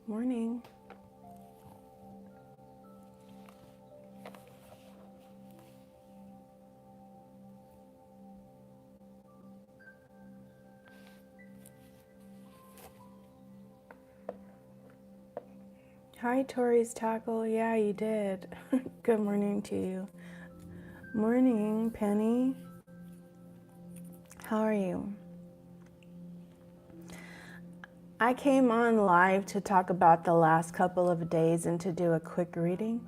Morning. Hi, Tori's Tackle. Yeah, you did. Good morning to you. Morning, Penny. How are you? I came on live to talk about the last couple of days and to do a quick reading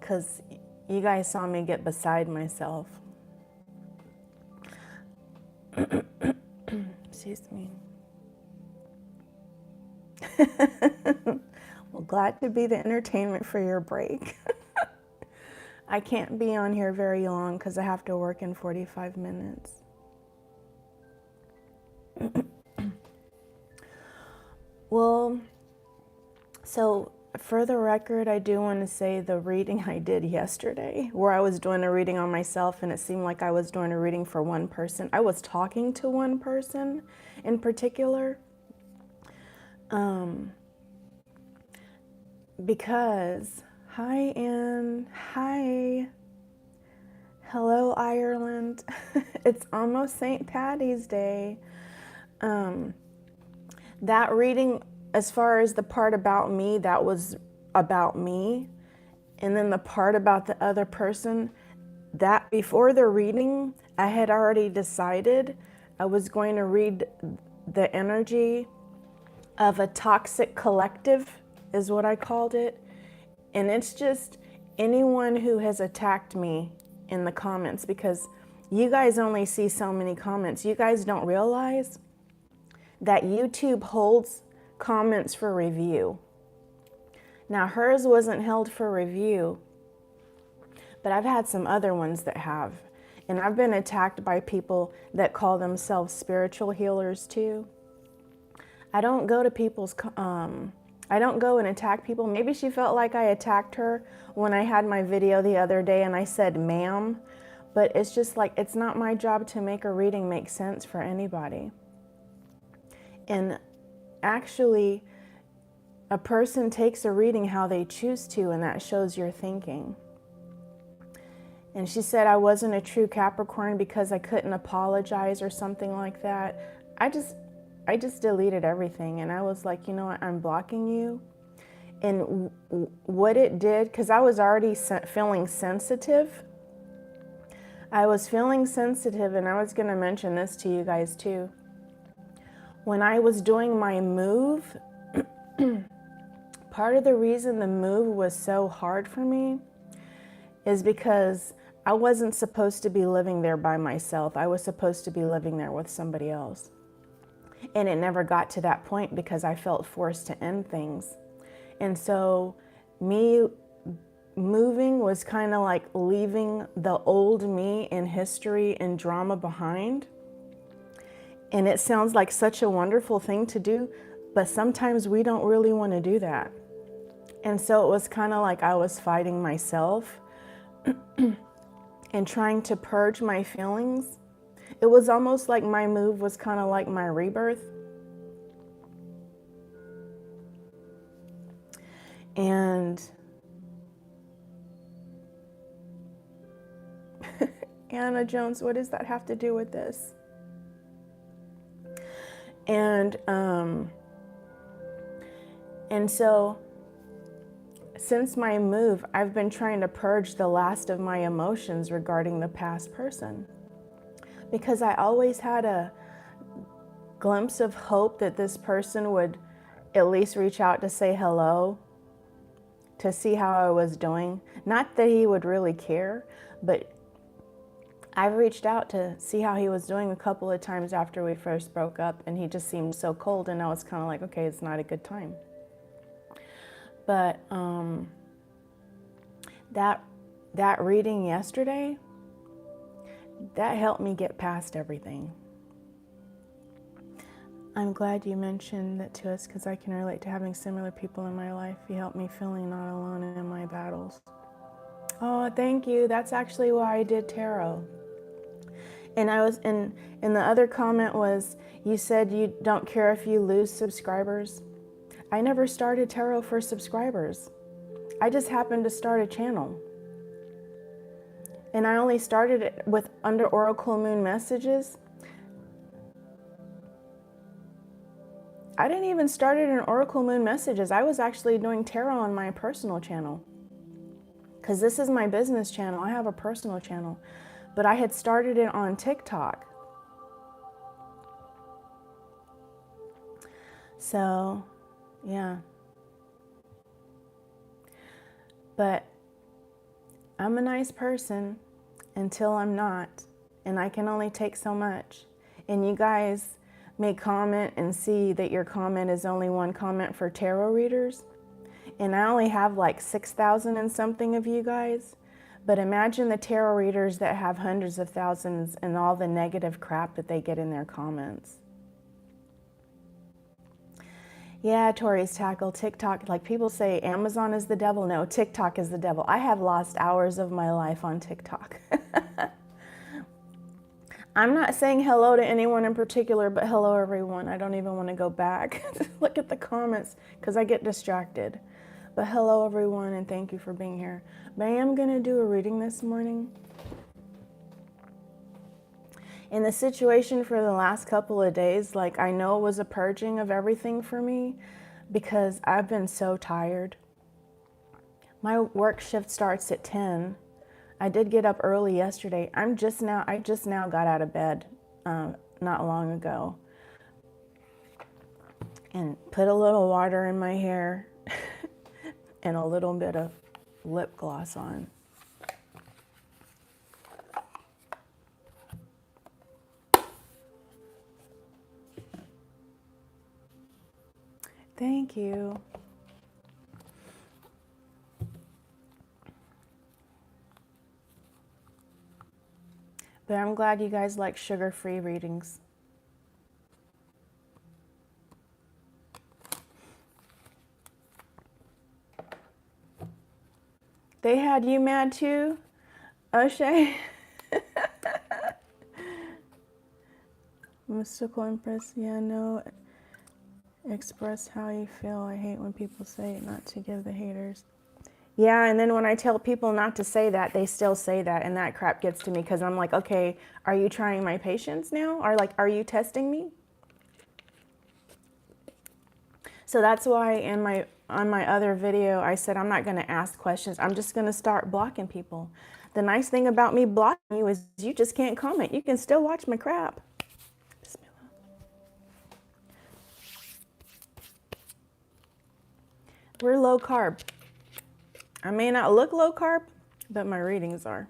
because you guys saw me get beside myself. Excuse me. Well, glad to be the entertainment for your break. I can't be on here very long because I have to work in 45 minutes. Well, so for the record, I do want to say the reading I did yesterday, where I was doing a reading on myself and it seemed like I was doing a reading for one person. I was talking to one person in particular. Because, hi Anne, hi, hello Ireland. It's almost St. Patty's Day. That reading, as far as the part about me, that was about me. And then the part about the other person, that before the reading, I had already decided I was going to read the energy of a toxic collective, is what I called it. And it's just anyone who has attacked me in the comments, because you guys only see so many comments. You guys don't realize that YouTube holds comments for review. Now, hers wasn't held for review, but I've had some other ones that have. And I've been attacked by people that call themselves spiritual healers too. I don't go to people's, I don't go and attack people. Maybe she felt like I attacked her when I had my video the other day and I said, ma'am, but it's just like, it's not my job to make a reading make sense for anybody. And actually, a person takes a reading how they choose to, and that shows your thinking. And she said I wasn't a true Capricorn because I couldn't apologize or something like that. I just deleted everything, and I was like, you know what, I'm blocking you. And what it did, because I was already feeling sensitive. I was feeling sensitive, and I was going to mention this to you guys too. When I was doing my move, part of the reason the move was so hard for me is because I wasn't supposed to be living there by myself. I was supposed to be living there with somebody else. And it never got to that point because I felt forced to end things. And so me moving was kind of like leaving the old me in history and drama behind. And it sounds like such a wonderful thing to do, but sometimes we don't really want to do that. And so it was kind of like I was fighting myself and trying to purge my feelings. It was almost like my move was kind of like my rebirth. And Anna Jones, what does that have to do with this? And so since my move, I've been trying to purge the last of my emotions regarding the past person, because I always had a glimpse of hope that this person would at least reach out to say hello, to see how I was doing. Not that he would really care, but I've reached out to see how he was doing a couple of times after we first broke up, and he just seemed so cold, and I was kind of like, okay, it's not a good time. But that reading yesterday, that helped me get past everything. I'm glad you mentioned that to us, because I can relate to having similar people in my life. You helped me feeling not alone in my battles. Oh, thank you. That's actually why I did tarot. And the other comment was, you said you don't care if you lose subscribers. I never started tarot for subscribers. I just happened to start a channel. And I only started it with under Oracle Moon messages. I didn't even start it in Oracle Moon messages. I was actually doing tarot on my personal channel. Because this is my business channel. I have a personal channel. But I had started it on TikTok. So, yeah. But I'm a nice person until I'm not. And I can only take so much. And you guys may comment and see that your comment is only one comment for tarot readers. And I only have like 6,000 and something of you guys. But imagine the tarot readers that have hundreds of thousands and all the negative crap that they get in their comments. Yeah, Tori's Tackle, TikTok, like people say Amazon is the devil. No, TikTok is the devil. I have lost hours of my life on TikTok. I'm not saying hello to anyone in particular, but hello everyone. I don't even want to go back. Look at the comments because I get distracted. But hello everyone and thank you for being here. But I am going to do a reading this morning. In the situation for the last couple of days, like I know it was a purging of everything for me because I've been so tired. My work shift starts at 10. I did get up early yesterday. I just now got out of bed not long ago and put a little water in my hair and a little bit of lip gloss on. Thank you. But I'm glad you guys like sugar-free readings. They had you mad too, O'Shea? Mystical Empress, yeah, no. Express how you feel. I hate when people say not to give the haters. Yeah, and then when I tell people not to say that, they still say that, and that crap gets to me because I'm like, okay, are you trying my patience now? Or like, are you testing me? So that's why on my other video, I said I'm not going to ask questions. I'm just going to start blocking people. The nice thing about me blocking you is you just can't comment. You can still watch my crap. We're low carb. I may not look low carb, but my readings are.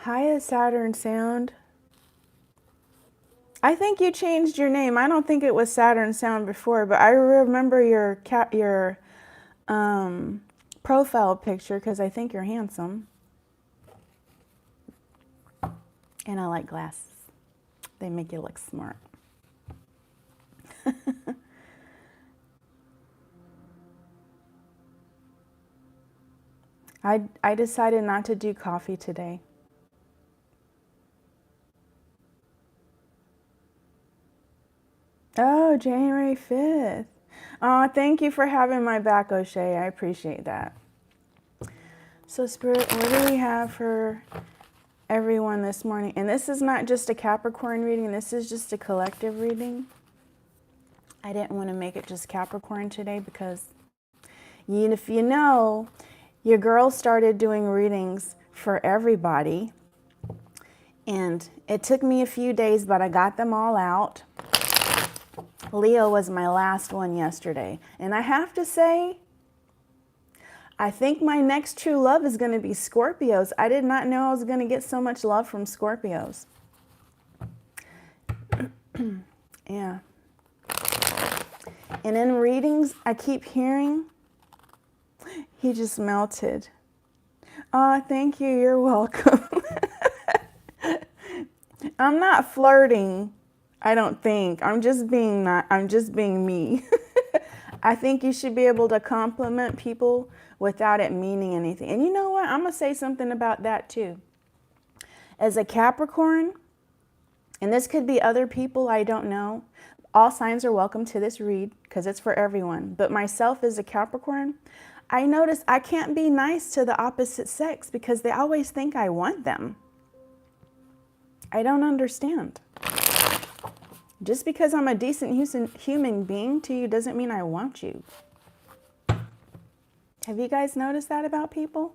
Hiya, Saturn Sound. I think you changed your name. I don't think it was Saturn Sound before, but I remember your profile picture because I think you're handsome. And I like glasses. They make you look smart. I decided not to do coffee today. Oh, January 5th. Oh, thank you for having my back, O'Shea. I appreciate that. So, Spirit, what do we have for everyone this morning? And this is not just a Capricorn reading. This is just a collective reading. I didn't want to make it just Capricorn today because, if you know, your girl started doing readings for everybody. And it took me a few days, but I got them all out. Leo was my last one yesterday. And I have to say, I think my next true love is going to be Scorpios. I did not know I was going to get so much love from Scorpios. Yeah. And in readings, I keep hearing, he just melted. Oh, thank you. You're welcome. I'm not flirting. I don't think. I'm just being me. I think you should be able to compliment people without it meaning anything. And you know what? I'm going to say something about that too. As a Capricorn, and this could be other people, I don't know. All signs are welcome to this read because it's for everyone. But myself as a Capricorn, I notice I can't be nice to the opposite sex because they always think I want them. I don't understand. Just because I'm a decent human being to you doesn't mean I want you. Have you guys noticed that about people?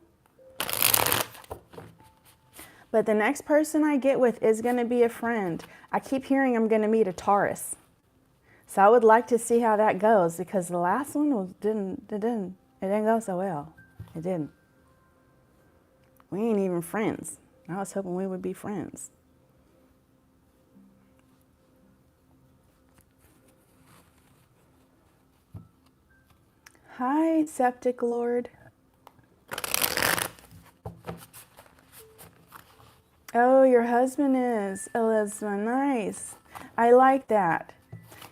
But the next person I get with is going to be a friend. I keep hearing I'm going to meet a Taurus. So I would like to see how that goes because the last one didn't go so well. It didn't. We ain't even friends. I was hoping we would be friends. Hi, Septic Lord. Oh, your husband is Elizabeth. Nice. I like that.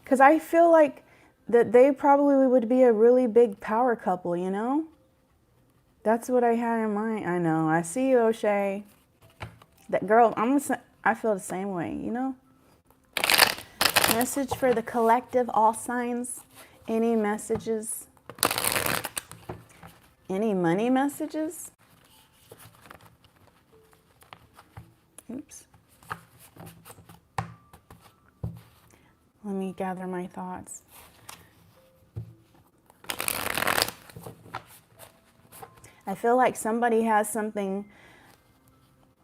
Because I feel like that they probably would be a really big power couple, you know? That's what I had in mind. I know. I see you, O'Shea. That girl, I feel the same way, you know? Message for the collective, all signs. Any messages? Any money messages? Oops. Let me gather my thoughts. I feel like somebody has something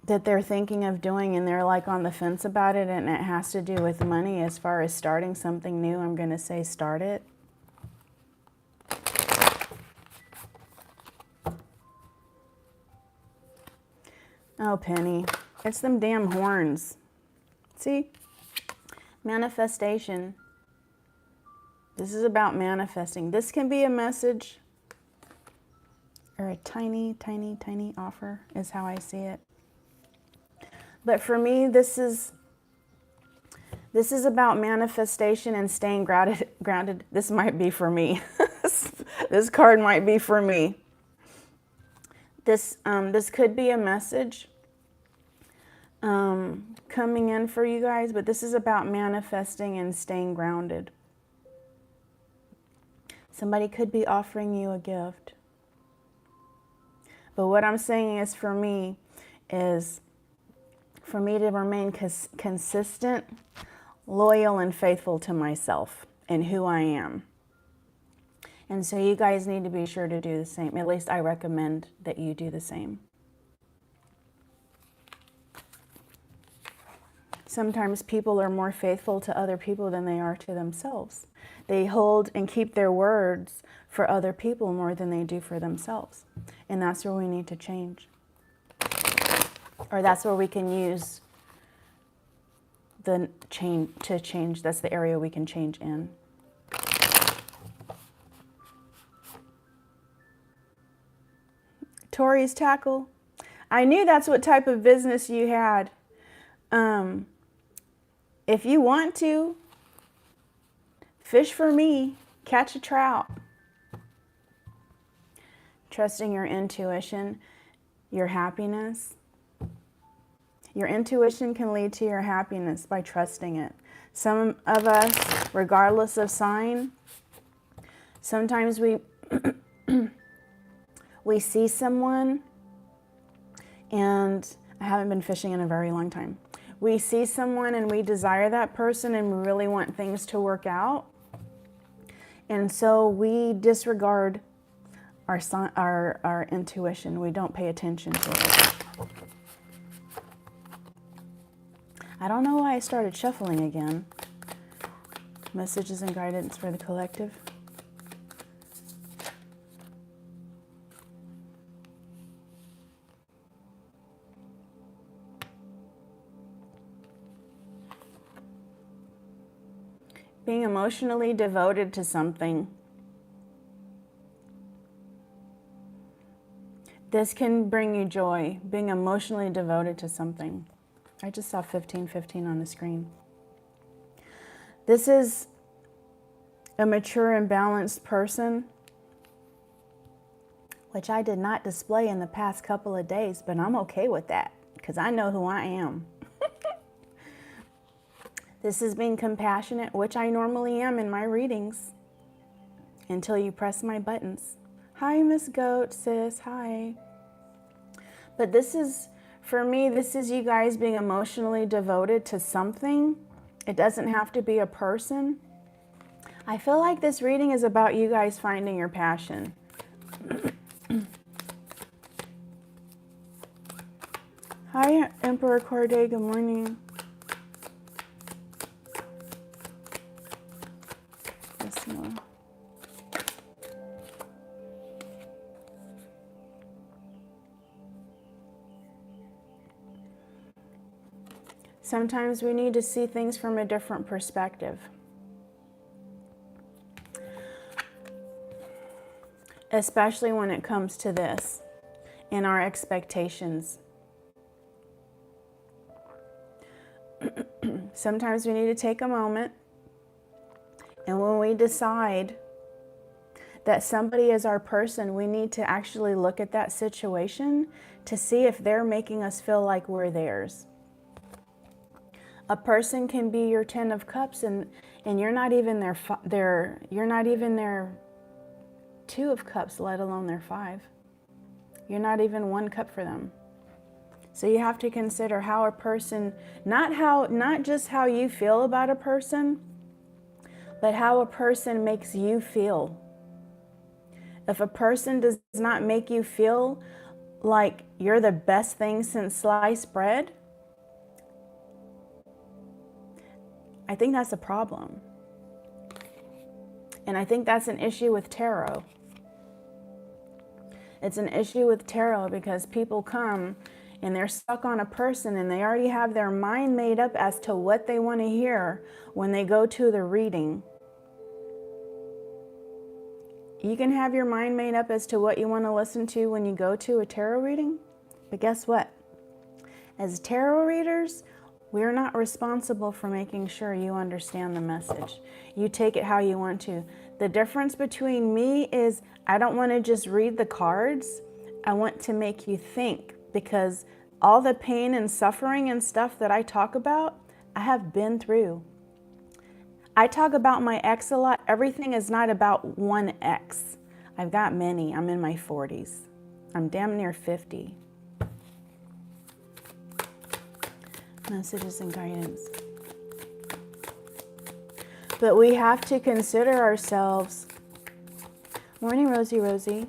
that they're thinking of doing and they're like on the fence about it, and it has to do with money. As far as starting something new, I'm going to say start it. Oh, Penny. It's them damn horns. See? Manifestation. This is about manifesting. This can be a message or a tiny, tiny, tiny offer is how I see it. But for me, this is about manifestation and staying grounded. This might be for me. This card might be for me. This could be a message coming in for you guys, but this is about manifesting and staying grounded. Somebody could be offering you a gift. But what I'm saying is for me to remain consistent, loyal, and faithful to myself and who I am. And so you guys need to be sure to do the same. At least I recommend that you do the same. Sometimes people are more faithful to other people than they are to themselves. They hold and keep their words for other people more than they do for themselves. And that's where we need to change. Or that's where we can use the change to change. That's the area we can change in. Tori's tackle. I knew that's what type of business you had. If you want to, fish for me, catch a trout. Trusting your intuition, your happiness. Your intuition can lead to your happiness by trusting it. Some of us, regardless of sign, sometimes we we see someone, and I haven't been fishing in a very long time. We see someone and we desire that person and we really want things to work out. And so we disregard our intuition. We don't pay attention to it. I don't know why I started shuffling again. Messages and guidance for the collective. Being emotionally devoted to something. This can bring you joy, being emotionally devoted to something. I just saw 1515 on the screen. This is a mature and balanced person, which I did not display in the past couple of days, but I'm okay with that because I know who I am. This is being compassionate, which I normally am in my readings, until you press my buttons. Hi, Miss Goat, sis, hi. But this is, for me, this is you guys being emotionally devoted to something. It doesn't have to be a person. I feel like this reading is about you guys finding your passion. Hi, Emperor Corday, good morning. Yes, no. Sometimes we need to see things from a different perspective. Especially when it comes to this and our expectations. Sometimes we need to take a moment, and when we decide that somebody is our person, we need to actually look at that situation to see if they're making us feel like we're theirs. A person can be your 10 of cups, and you're not even you're not even their 2 of cups, let alone their 5. You're not even 1 cup for them. So you have to consider how a person, not just how you feel about a person, but how a person makes you feel. If a person does not make you feel like you're the best thing since sliced bread, I think that's a problem. And I think that's an issue with tarot. It's an issue with tarot because people come and they're stuck on a person and they already have their mind made up as to what they want to hear when they go to the reading. You can have your mind made up as to what you want to listen to when you go to a tarot reading, but guess what? As tarot readers, we're not responsible for making sure you understand the message. You take it how you want to. The difference between me is I don't want to just read the cards. I want to make you think, because all the pain and suffering and stuff that I talk about, I have been through. I talk about my ex a lot. Everything is not about one ex. I've got many. I'm in my 40s. I'm damn near 50. Messages and guidance. But we have to consider ourselves. Morning, Rosie, Rosie.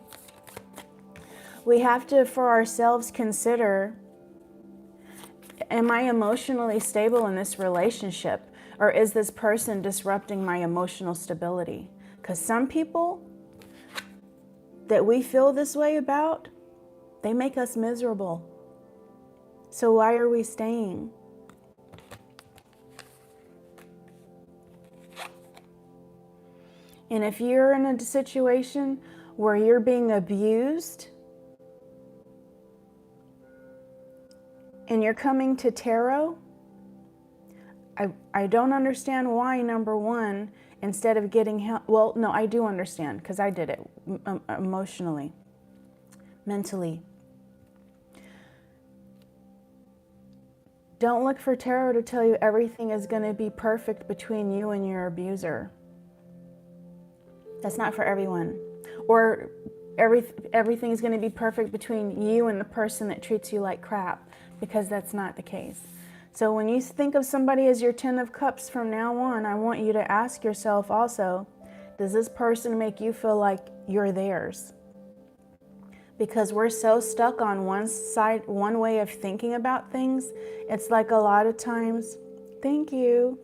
We have to, for ourselves, consider, am I emotionally stable in this relationship? Or is this person disrupting my emotional stability? Because some people that we feel this way about, they make us miserable. So why are we staying? And if you're in a situation where you're being abused and you're coming to tarot, I don't understand why, number one, instead of getting help. Well, no, I do understand because I did it emotionally, mentally. Don't look for tarot to tell you everything is going to be perfect between you and your abuser. That's not for everyone. Or everything is going to be perfect between you and the person that treats you like crap, because that's not the case. So when you think of somebody as your 10 of cups from now on, I want you to ask yourself also, does this person make you feel like you're theirs? Because we're so stuck on one side, one way of thinking about things. It's like a lot of times, thank you.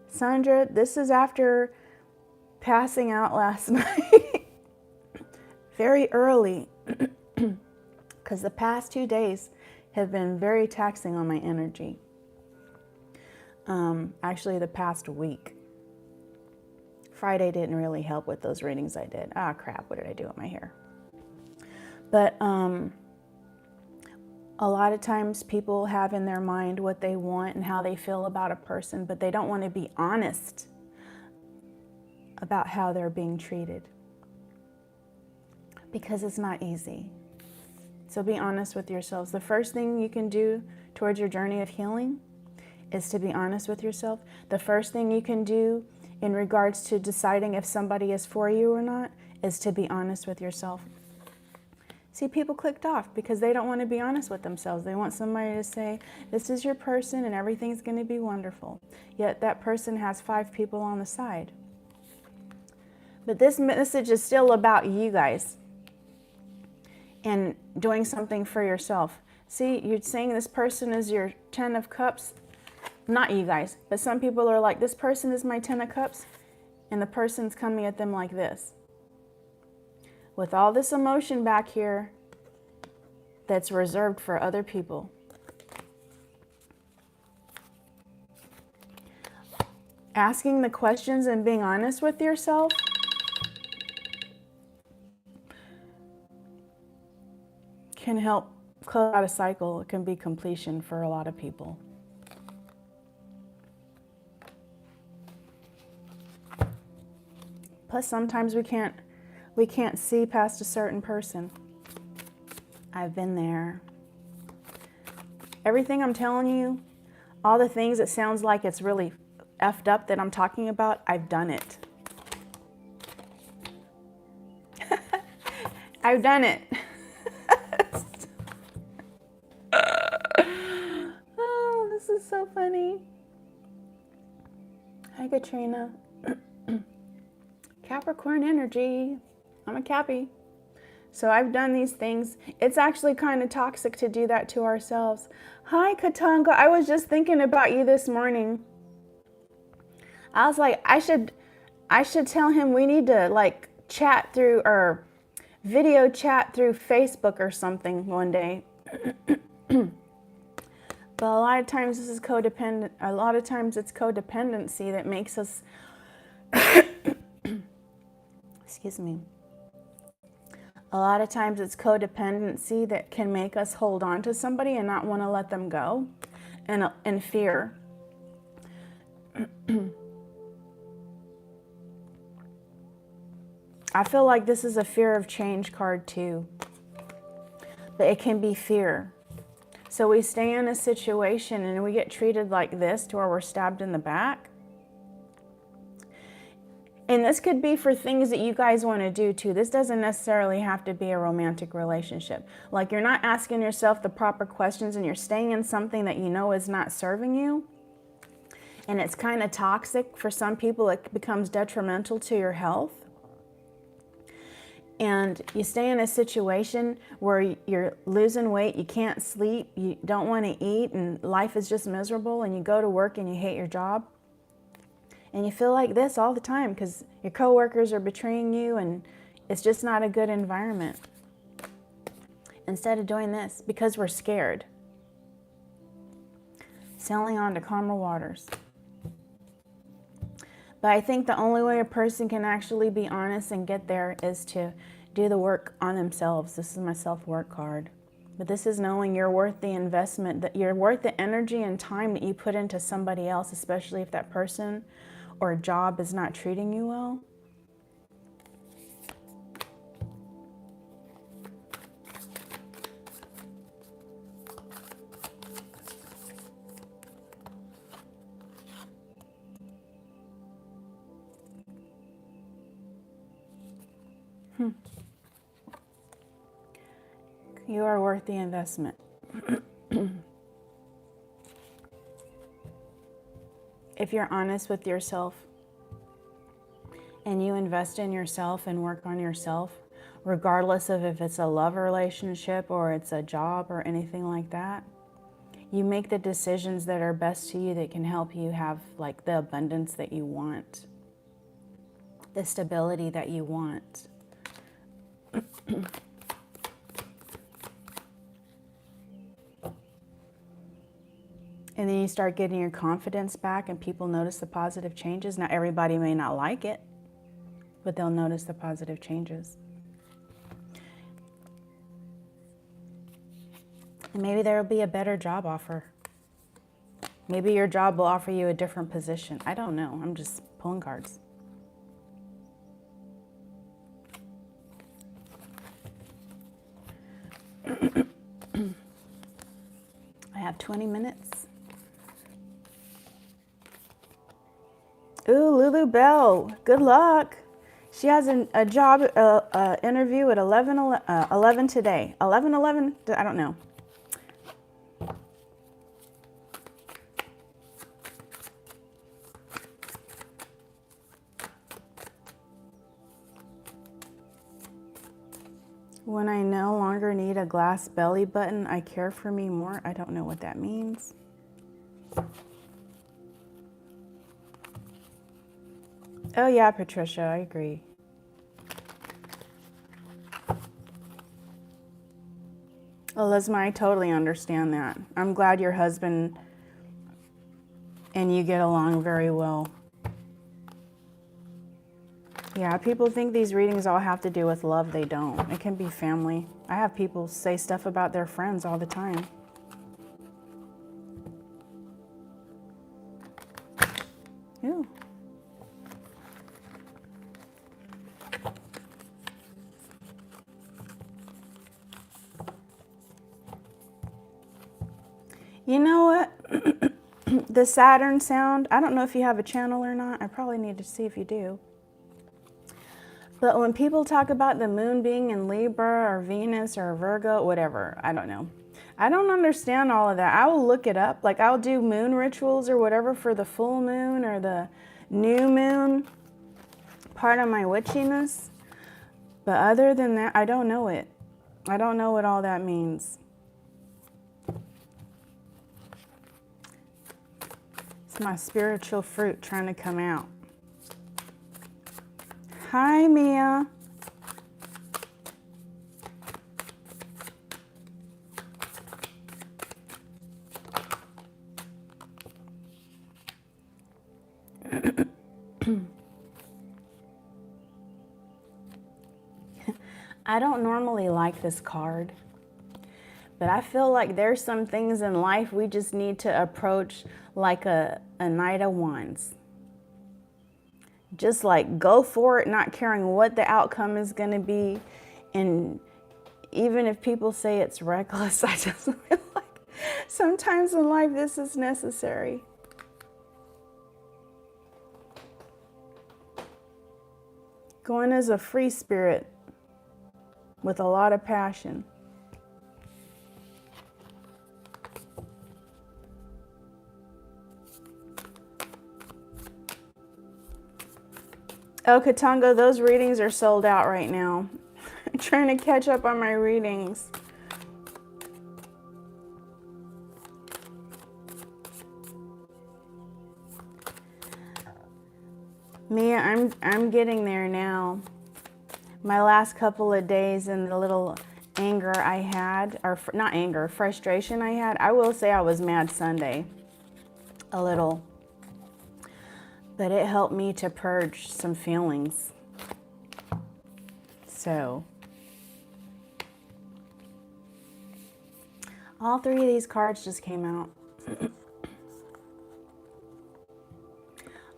Sandra, this is after passing out last night. Very early. Because the past 2 days have been very taxing on my energy. Actually, the past week. Friday didn't really help with those readings I did. Ah, crap, what did I do with my hair? But a lot of times people have in their mind what they want and how they feel about a person, but they don't want to be honest about how they're being treated. Because it's not easy. So be honest with yourselves. The first thing you can do towards your journey of healing is to be honest with yourself. The first thing you can do in regards to deciding if somebody is for you or not is to be honest with yourself. See, people clicked off because they don't want to be honest with themselves. They want somebody to say, this is your person and everything's going to be wonderful. Yet that person has 5 people on the side. But this message is still about you guys and doing something for yourself. See, you're saying this person is your 10 of cups. Not you guys, but some people are like, this person is my 10 of cups, and the person's coming at them like this. With all this emotion back here that's reserved for other people. Asking the questions and being honest with yourself can help close out a cycle. It can be completion for a lot of people. Plus, sometimes we can't see past a certain person. I've been there. Everything I'm telling you, all the things that sounds like it's really effed up that I'm talking about, I've done it. I've done it. Oh, this is so funny. Hi, Katrina. Capricorn energy. I'm a Cappy. So I've done these things. It's actually kind of toxic to do that to ourselves. Hi, Katanga. I was just thinking about you this morning. I was like, I should tell him we need to like chat through or video chat through Facebook or something one day. But a lot of times this is codependent. A lot of times it's codependency that makes us excuse me. A lot of times it's codependency that can make us hold on to somebody and not want to let them go, and fear. I feel like this is a fear of change card too. But it can be fear. So we stay in a situation and we get treated like this to where we're stabbed in the back. And this could be for things that you guys want to do too. This doesn't necessarily have to be a romantic relationship. Like you're not asking yourself the proper questions and you're staying in something that you know is not serving you. And it's kind of toxic. For some people, it becomes detrimental to your health. And you stay in a situation where you're losing weight, you can't sleep, you don't want to eat, and life is just miserable, and you go to work and you hate your job. And you feel like this all the time because your coworkers are betraying you and it's just not a good environment. Instead of doing this, because we're scared, sailing on to calmer waters. But I think the only way a person can actually be honest and get there is to do the work on themselves. This is my self-work card. But this is knowing you're worth the investment, that you're worth the energy and time that you put into somebody else, especially if that person or job is not treating you well. You are worth the investment. If you're honest with yourself and you invest in yourself and work on yourself, regardless of if it's a love relationship or it's a job or anything like that, you make the decisions that are best to you that can help you have like the abundance that you want, the stability that you want. And then you start getting your confidence back and people notice the positive changes. Now, everybody may not like it, but they'll notice the positive changes. And maybe there will be a better job offer. Maybe your job will offer you a different position. I don't know. I'm just pulling cards. I have 20 minutes. Ooh, Lulu Bell, good luck. She has a job interview at 11 today. 11, I don't know. When I no longer need a glass belly button, I care for me more. I don't know what that means. Oh yeah, Patricia, I agree. Elizma, I totally understand that. I'm glad your husband and you get along very well. Yeah, people think these readings all have to do with love. They don't. It can be family. I have people say stuff about their friends all the time. Ooh. You know what? The Saturn sound, I don't know if you have a channel or not. I probably need to see if you do. But when people talk about the moon being in Libra or Venus or Virgo, whatever, I don't know. I don't understand all of that. I will look it up. Like I'll do moon rituals or whatever for the full moon or the new moon, part of my witchiness. But other than that, I don't know it. I don't know what all that means. It's my spiritual fruit trying to come out. Hi, Mia. I don't normally like this card, but I feel like there's some things in life we just need to approach like a Knight of Wands. Just like go for it, not caring what the outcome is going to be. And even if people say it's reckless, I just feel like sometimes in life this is necessary. Going as a free spirit with a lot of passion. Oh, Katanga, those readings are sold out right now. I'm trying to catch up on my readings. Mia, I'm getting there now. My last couple of days and the little anger I had, or not anger, frustration I had, I will say I was mad Sunday. A little. But it helped me to purge some feelings. So, all three of these cards just came out.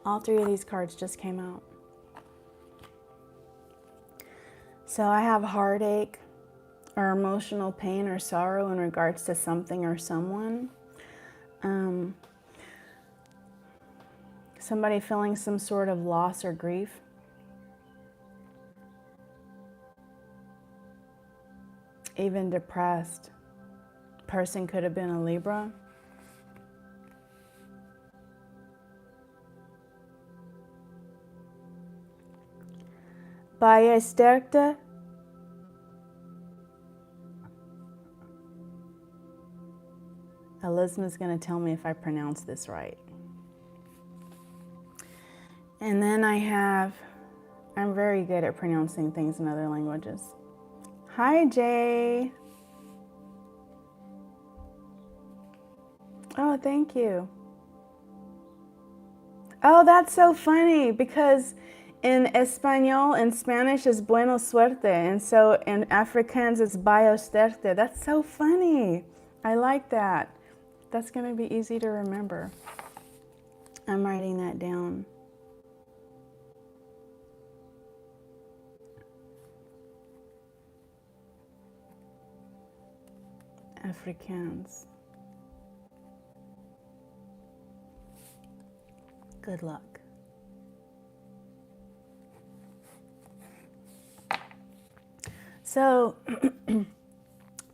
All three of these cards just came out. So I have heartache or emotional pain or sorrow in regards to something or someone. Somebody feeling some sort of loss or grief. Even depressed. Person could have been a Libra. Baie sterkte. Elizabeth's going to tell me if I pronounce this right. And then I'm very good at pronouncing things in other languages. Hi, Jay. Oh, thank you. Oh, that's so funny because in Espanol and Spanish is buena suerte. And so in Afrikaans it's baie sterkte. That's so funny. I like that. That's going to be easy to remember. I'm writing that down. Afrikaans. Good luck. So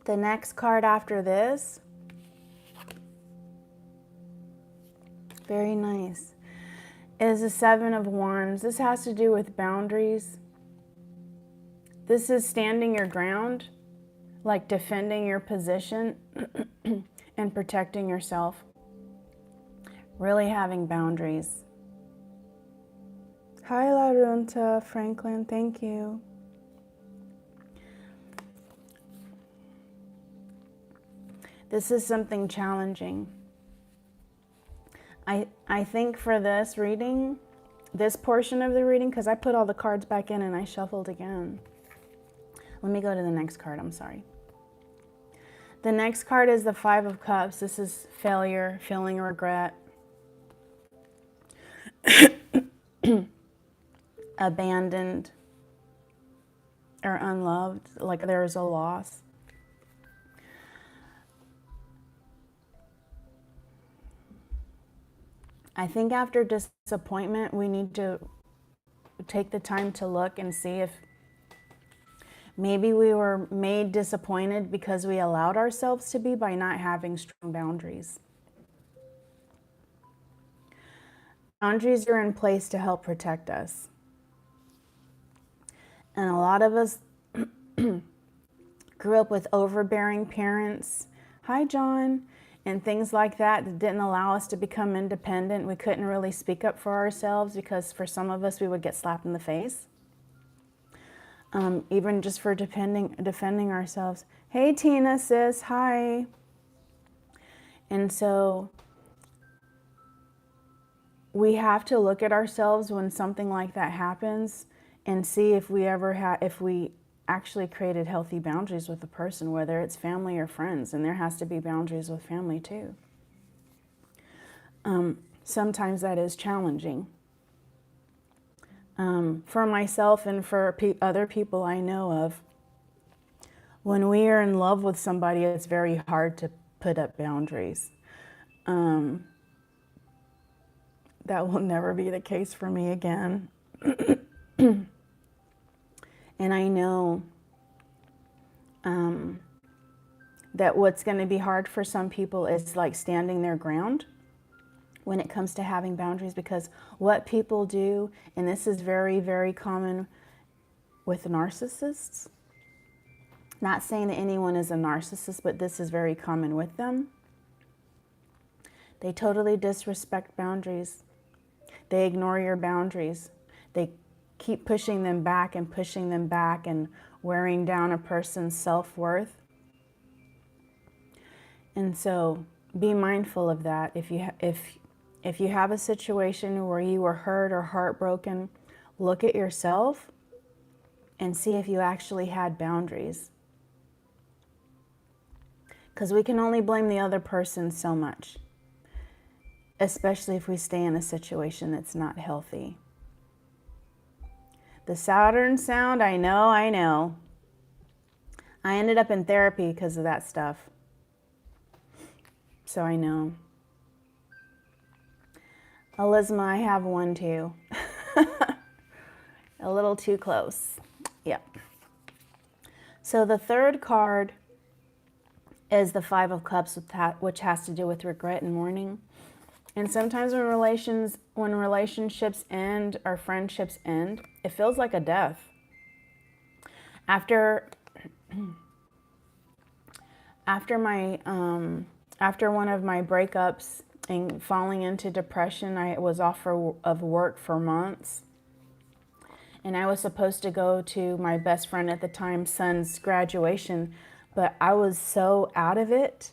the next card after this, very nice, is the Seven of Wands. This has to do with boundaries. This is standing your ground, like defending your position and protecting yourself. Really having boundaries. Hi, Larunta, Franklin, thank you. This is something challenging. I think for this reading, this portion of the reading, because I put all the cards back in and I shuffled again. Let me go to the next card, I'm sorry. The next card is the Five of Cups. This is failure, feeling regret, abandoned or unloved, like there's a loss. I think after disappointment, we need to take the time to look and see if maybe we were made disappointed because we allowed ourselves to be by not having strong boundaries. Boundaries are in place to help protect us. And a lot of us grew up with overbearing parents. Hi, John. And things like that didn't allow us to become independent. We couldn't really speak up for ourselves because for some of us, we would get slapped in the face. Even just for defending ourselves. Hey, Tina, sis, hi. And so we have to look at ourselves when something like that happens and see if we actually created healthy boundaries with a person, whether it's family or friends, and there has to be boundaries with family too. Sometimes that is challenging. For myself and for other people I know of, when we are in love with somebody, it's very hard to put up boundaries. That will never be the case for me again. And I know that what's going to be hard for some people is like standing their ground when it comes to having boundaries, because what people do, and this is very, very common with narcissists, not saying that anyone is a narcissist, but this is very common with them. They totally disrespect boundaries. They ignore your boundaries. They keep pushing them back and wearing down a person's self-worth. And so be mindful of that. If you have a situation where you were hurt or heartbroken, look at yourself and see if you actually had boundaries. Because we can only blame the other person so much, especially if we stay in a situation that's not healthy. The Saturn sound, I know. I ended up in therapy because of that stuff. So I know. Elizma, I have one too. A little too close. Yep. So the third card is the Five of Cups, which has to do with regret and mourning. And sometimes when relationships end or friendships end, it feels like a death. After one of my breakups and falling into depression, I was off of work for months. And I was supposed to go to my best friend at the time's son's graduation, but I was so out of it,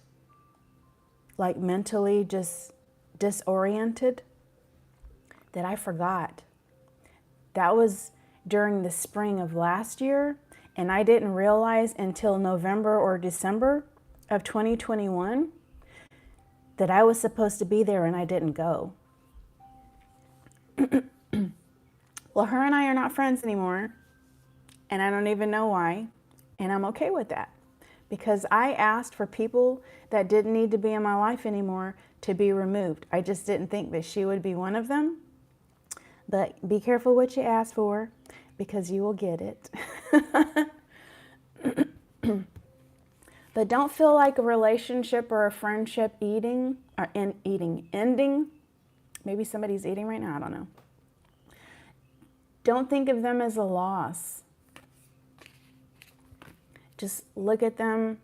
like mentally just disoriented, that I forgot. That was during the spring of last year, and I didn't realize until November or December of 2021 that I was supposed to be there and I didn't go. Well, her and I are not friends anymore, and I don't even know why, and I'm okay with that because I asked for people that didn't need to be in my life anymore to be removed. I just didn't think that she would be one of them. But be careful what you ask for, because you will get it. But don't feel like a relationship or a friendship ending. Maybe somebody's eating right now, I don't know. Don't think of them as a loss. Just look at them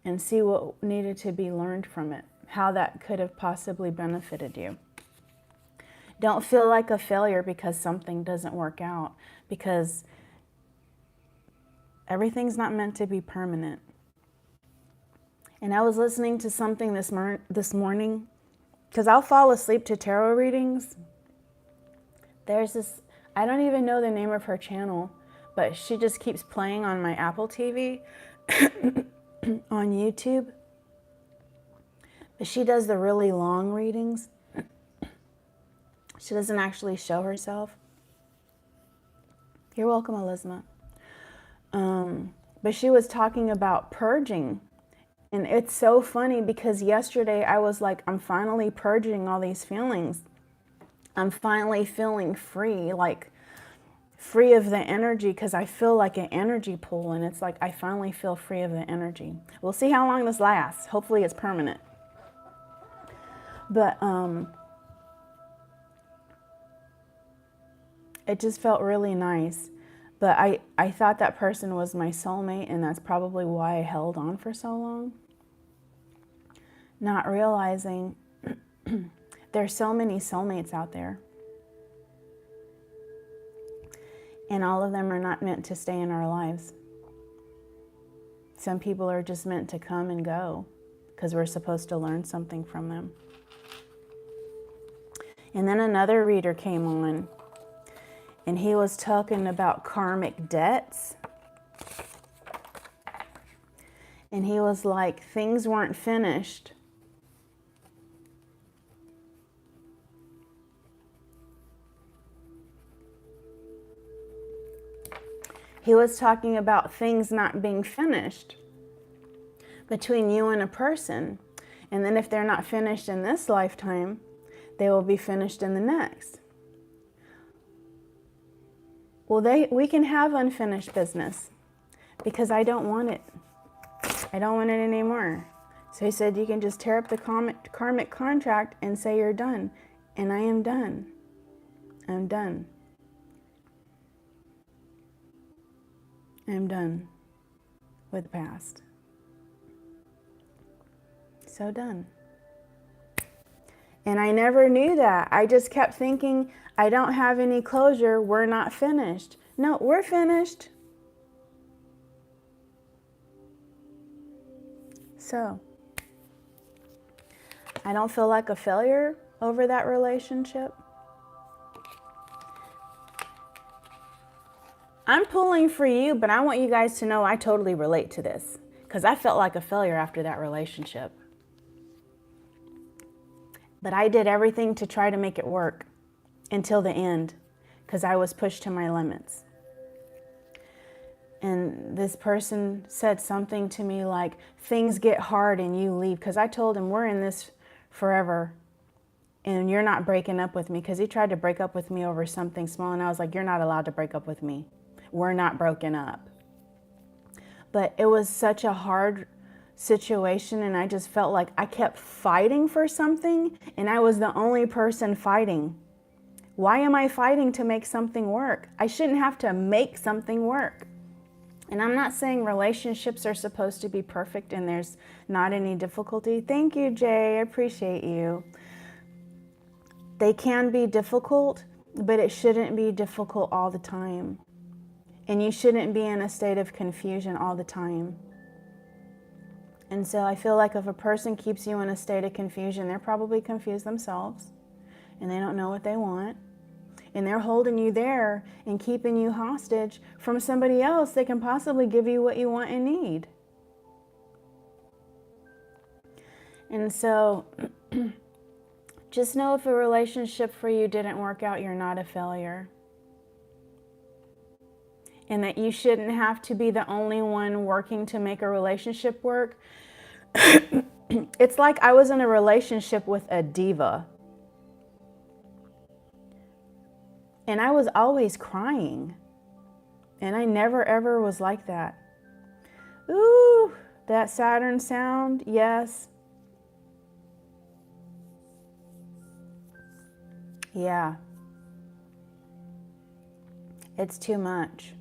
and see what needed to be learned from it, how that could have possibly benefited you. Don't feel like a failure because something doesn't work out, because everything's not meant to be permanent. And I was listening to something this morning, because I'll fall asleep to tarot readings. There's this, I don't even know the name of her channel, but she just keeps playing on my Apple TV on YouTube. But she does the really long readings. She doesn't actually show herself. You're welcome, Elizabeth. But she was talking about purging. And it's so funny because yesterday I was like, I'm finally purging all these feelings. I'm finally feeling free, like free of the energy, because I feel like an energy pool, and it's like I finally feel free of the energy. We'll see how long this lasts. Hopefully it's permanent. But it just felt really nice. But I thought that person was my soulmate, and that's probably why I held on for so long. Not realizing there's so many soulmates out there. And all of them are not meant to stay in our lives. Some people are just meant to come and go because we're supposed to learn something from them. And then another reader came on, and he was talking about karmic debts. And he was like, things weren't finished. He was talking about things not being finished between you and a person. And then if they're not finished in this lifetime, they will be finished in the next. Well, we can have unfinished business, because I don't want it. I don't want it anymore. So he said you can just tear up the karmic contract and say you're done. And I am done. I'm done. I'm done with the past. So done. And I never knew that. I just kept thinking, I don't have any closure. We're not finished. No, we're finished. So, I don't feel like a failure over that relationship. I'm pulling for you, but I want you guys to know I totally relate to this, because I felt like a failure after that relationship. But I did everything to try to make it work until the end, because I was pushed to my limits. And this person said something to me like, things get hard and you leave. Because I told him, we're in this forever and you're not breaking up with me. Because he tried to break up with me over something small. And I was like, you're not allowed to break up with me. We're not broken up. But it was such a hard situation. And I just felt like I kept fighting for something. And I was the only person fighting. Why am I fighting to make something work? I shouldn't have to make something work. And I'm not saying relationships are supposed to be perfect and there's not any difficulty. Thank you, Jay. I appreciate you. They can be difficult, but it shouldn't be difficult all the time. And you shouldn't be in a state of confusion all the time. And so I feel like if a person keeps you in a state of confusion, they're probably confused themselves and they don't know what they want. And they're holding you there and keeping you hostage from somebody else that can possibly give you what you want and need. And so just know if a relationship for you didn't work out, you're not a failure. and that you shouldn't have to be the only one working to make a relationship work. It's like I was in a relationship with a diva. And I was always crying. And I never ever was like that. Ooh, that Saturn sound, yes. Yeah. It's too much.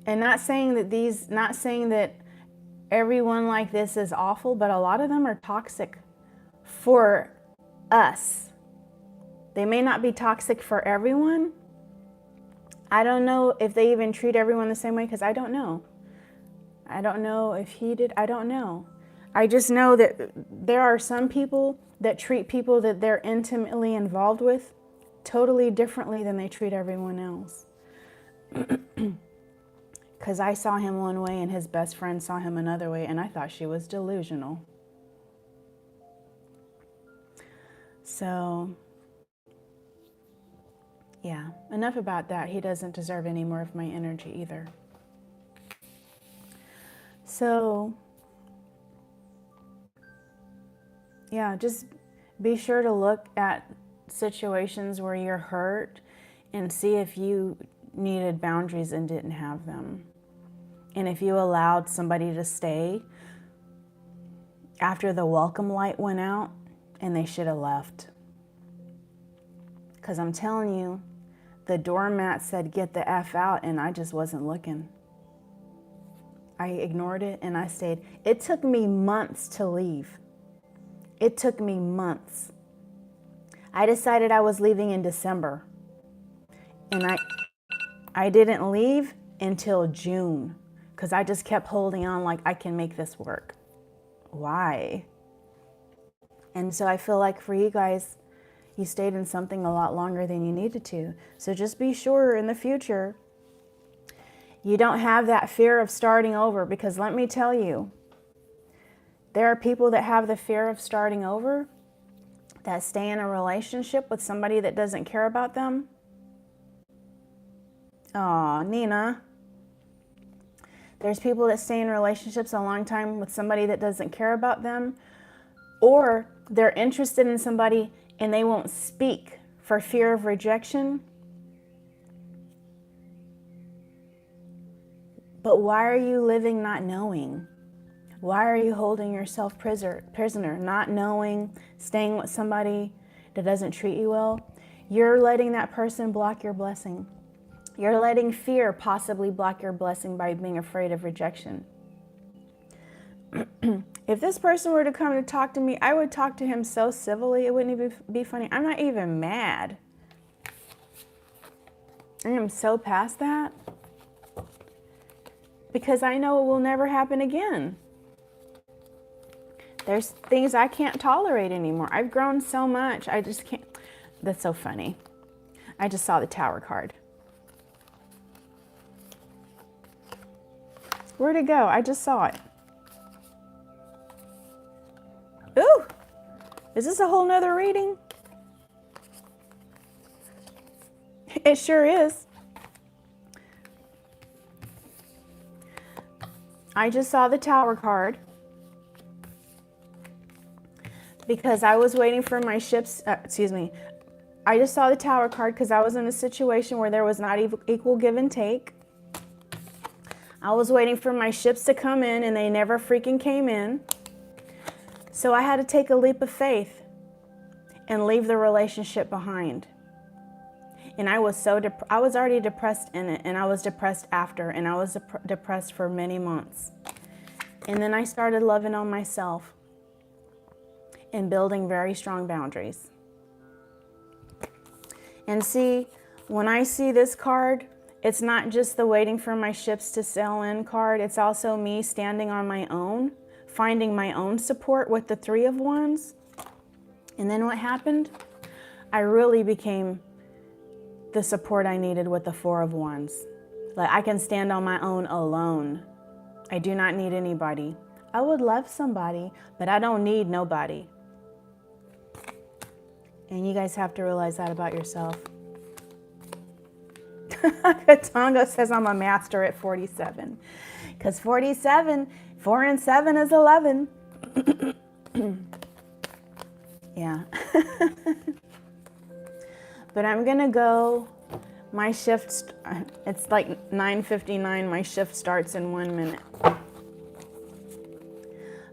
And not saying that everyone like this is awful, but a lot of them are toxic for us. They may not be toxic for everyone. I don't know if they even treat everyone the same way, because I don't know. I don't know if he did. I don't know. I just know that there are some people that treat people that they're intimately involved with totally differently than they treat everyone else. Because I saw him one way and his best friend saw him another way, and I thought she was delusional. So, yeah, enough about that. He doesn't deserve any more of my energy either. So, yeah, just be sure to look at situations where you're hurt and see if you needed boundaries and didn't have them. And if you allowed somebody to stay after the welcome light went out and they should have left. Because I'm telling you, the doormat said, get the F out, and I just wasn't looking. I ignored it and I stayed. It took me months to leave. It took me months. I decided I was leaving in December. And I didn't leave until June, because I just kept holding on like I can make this work. Why? And so I feel like for you guys, you stayed in something a lot longer than you needed to. So just be sure in the future, you don't have that fear of starting over, because let me tell you, there are people that have the fear of starting over that stay in a relationship with somebody that doesn't care about them. Oh, Nina. There's people that stay in relationships a long time with somebody that doesn't care about them, or they're interested in somebody and they won't speak for fear of rejection. But why are you living not knowing? Why are you holding yourself prisoner, not knowing, staying with somebody that doesn't treat you well? You're letting that person block your blessing. You're letting fear possibly block your blessing by being afraid of rejection. If this person were to come to talk to me, I would talk to him so civilly, it wouldn't even be funny. I'm not even mad. I am so past that, because I know it will never happen again. There's things I can't tolerate anymore. I've grown so much. I just can't. That's so funny. I just saw the Tower card. Where'd it go? I just saw it. Ooh, is this a whole nother reading? It sure is. I just saw the Tower card because I was waiting for my ships, I just saw the Tower card because I was in a situation where there was not equal give and take. I was waiting for my ships to come in and they never freaking came in. So I had to take a leap of faith and leave the relationship behind. And I was I was already depressed in it, and I was depressed after, and I was depressed for many months. And then I started loving on myself and building very strong boundaries. And see, when I see this card, it's not just the waiting for my ships to sail in card. It's also me standing on my own, finding my own support with the Three of Wands. And then what happened? I really became the support I needed with the Four of Wands. Like, I can stand on my own alone. I do not need anybody. I would love somebody, but I don't need nobody. And you guys have to realize that about yourself. Tonga says I'm a master at 47. Because 47, 4 and 7 is 11. Yeah. But I'm going to go. My shift, it's like 9:59. My shift starts in 1 minute.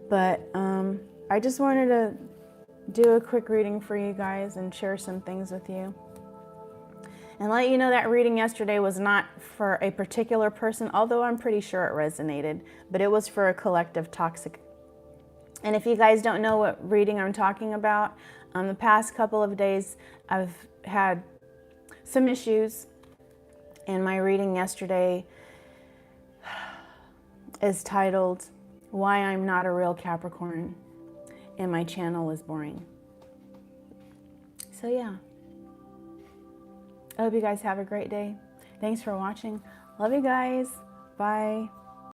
But I just wanted to do a quick reading for you guys and share some things with you. And let you know that reading yesterday was not for a particular person, although I'm pretty sure it resonated, but it was for a collective toxic. And if you guys don't know what reading I'm talking about, the past couple of days I've had some issues, and my reading yesterday is titled, Why I'm Not a Real Capricorn, and my channel is boring. So yeah. I hope you guys have a great day. Thanks for watching. Love you guys. Bye.